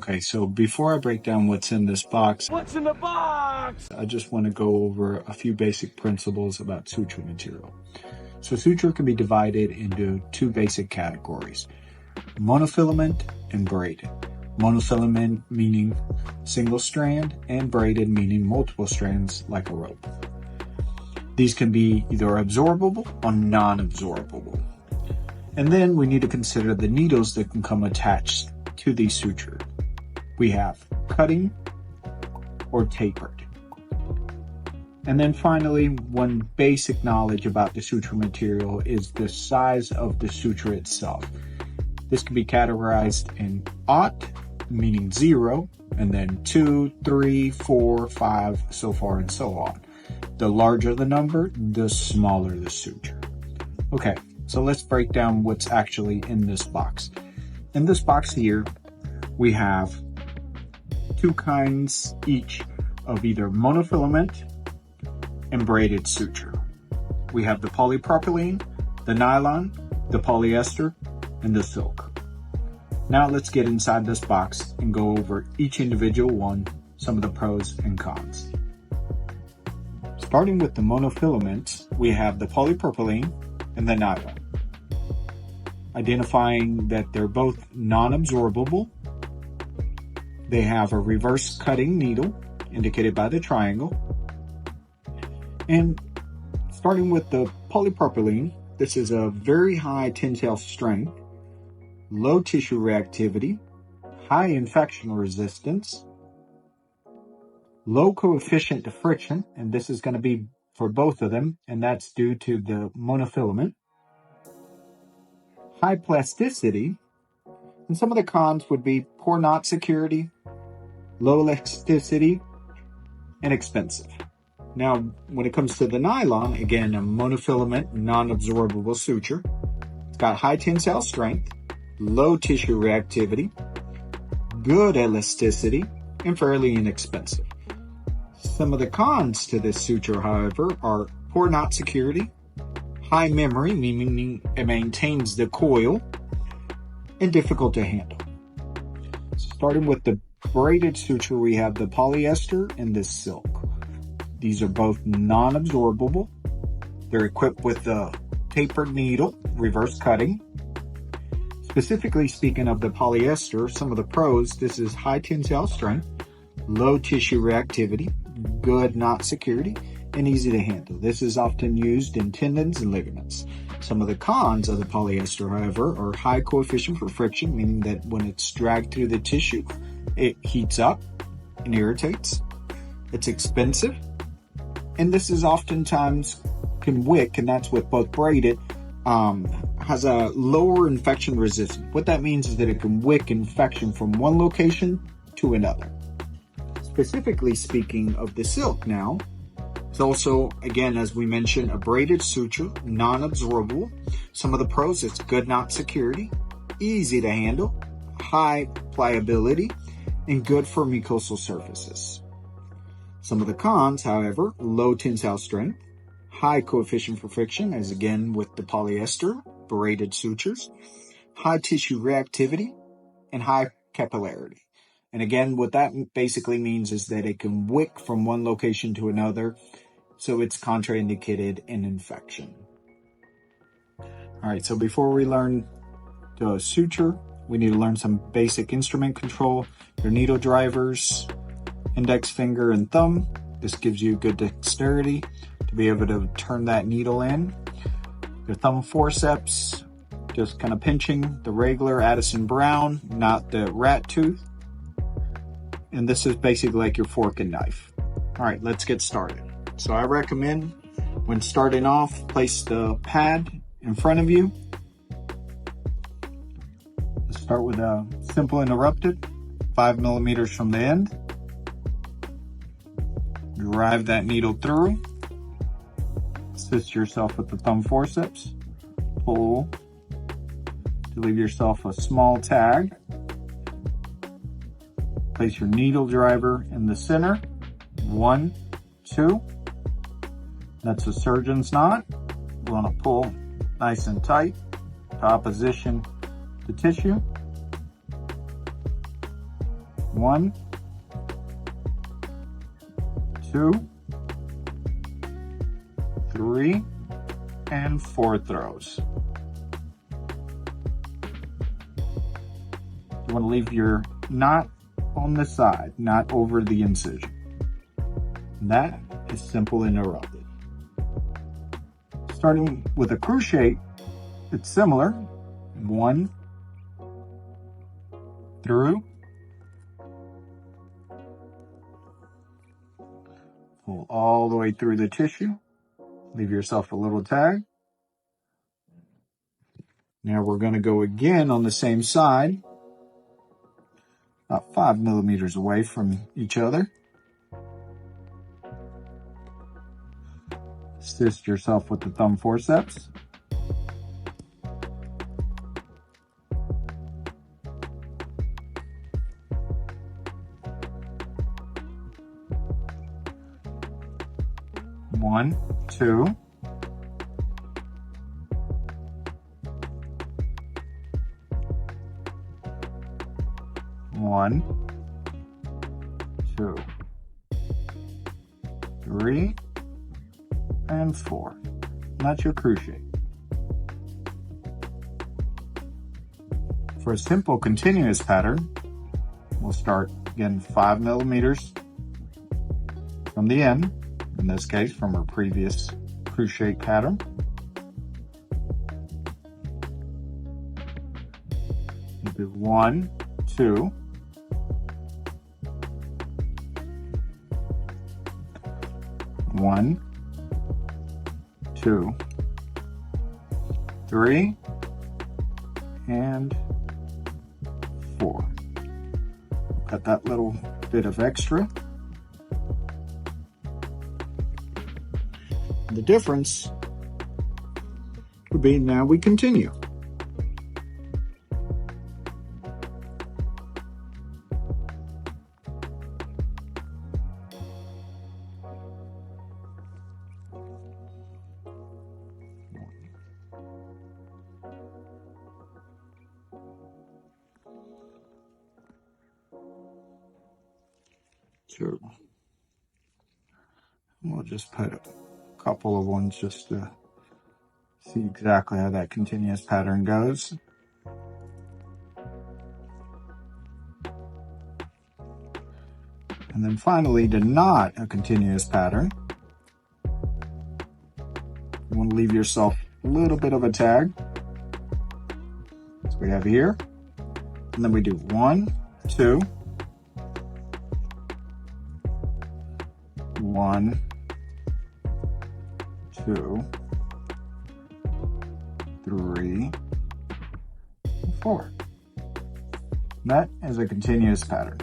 Okay, so before I break down what's in this box, What's in the box? I just want to go over a few basic principles about suture material. So suture can be divided into two basic categories: monofilament and braided. Monofilament meaning single strand, and braided meaning multiple strands like a rope. These can be either absorbable or non-absorbable. And then we need to consider the needles that can come attached to these sutures. We have cutting or tapered. And then finally, one basic knowledge about the suture material is the size of the suture itself. This can be categorized in aught, meaning 0, and then 2, 3, 4, 5, so far and so on. The larger the number, the smaller the suture. Okay, so let's break down what's actually in this box. In this box here, we have two kinds each of either monofilament and braided suture. We have the polypropylene, the nylon, the polyester, and the silk. Now let's get inside this box and go over each individual one, some of the pros and cons. Starting with the monofilaments, we have the polypropylene and the nylon. Identifying that they're both non-absorbable. They have a reverse cutting needle, indicated by the triangle. And starting with the polypropylene, this is a very high tensile strength, low tissue reactivity, high infection resistance, low coefficient to friction, and this is going to be for both of them, and that's due to the monofilament, high plasticity, and some of the cons would be poor knot security, low elasticity, and expensive. Now, when it comes to the nylon, again, a monofilament, non-absorbable suture. It's got high tensile strength, low tissue reactivity, good elasticity, and fairly inexpensive. Some of the cons to this suture, however, are poor knot security, high memory, meaning it maintains the coil, and difficult to handle. Starting with the braided suture, we have the polyester and the silk. These are both non-absorbable. They're equipped with a tapered needle, reverse cutting. Specifically speaking of the polyester, some of the pros: this is high tensile strength, low tissue reactivity, good knot security, and easy to handle. This is often used in tendons and ligaments. Some of the cons of the polyester, however, are high coefficient for friction, meaning that when it's dragged through the tissue, it heats up and irritates. It's expensive, and this is oftentimes can wick, and that's with both braided, has a lower infection resistance. What that means is that it can wick infection from one location to another. Specifically speaking of the silk now, it's also, again, as we mentioned, a braided suture, non-absorbable. Some of the pros: it's good knot security, easy to handle, high pliability, and good for mucosal surfaces. Some of the cons, however: low tensile strength, high coefficient for friction, as again with the polyester, braided sutures, high tissue reactivity, and high capillarity. And again, what that basically means is that it can wick from one location to another, so it's contraindicated in infection. All right, so before we learn the suture, we need to learn some basic instrument control. Your needle drivers, index finger and thumb. This gives you good dexterity to be able to turn that needle in. Your thumb forceps, just kind of pinching the regular Addison Brown, not the rat tooth. And this is basically like your fork and knife. All right, let's get started. So I recommend, when starting off, place the pad in front of you. Let's start with a simple interrupted, 5 millimeters from the end. Drive that needle through. Assist yourself with the thumb forceps. Pull to leave yourself a small tag. Place your needle driver in the center. 1, 2. That's a surgeon's knot. We want to pull nice and tight to opposition the tissue. 1, 2, 3, and 4 throws. You want to leave your knot on the side, not over the incision. That is simple interrupted. Starting with a crochet, it's similar. 1 through, pull all the way through the tissue, leave yourself a little tag. Now we're going to go again on the same side, about 5 millimeters away from each other. Assist yourself with the thumb forceps. One, 2. One, 2, 3, and 4. That's your crochet. For a simple continuous pattern, we'll start again 5 millimeters from the end, in this case from our previous crochet pattern. You do 1, 2, 1, 2, 3, and 4. Got that little bit of extra. The difference would be now we continue. So we'll just put a couple of ones just to see exactly how that continuous pattern goes. And then finally, to knot a continuous pattern, you want to leave yourself a little bit of a tag. So we have here, and then we do 1, 2, 1, 2, 3, 4. That is a continuous pattern.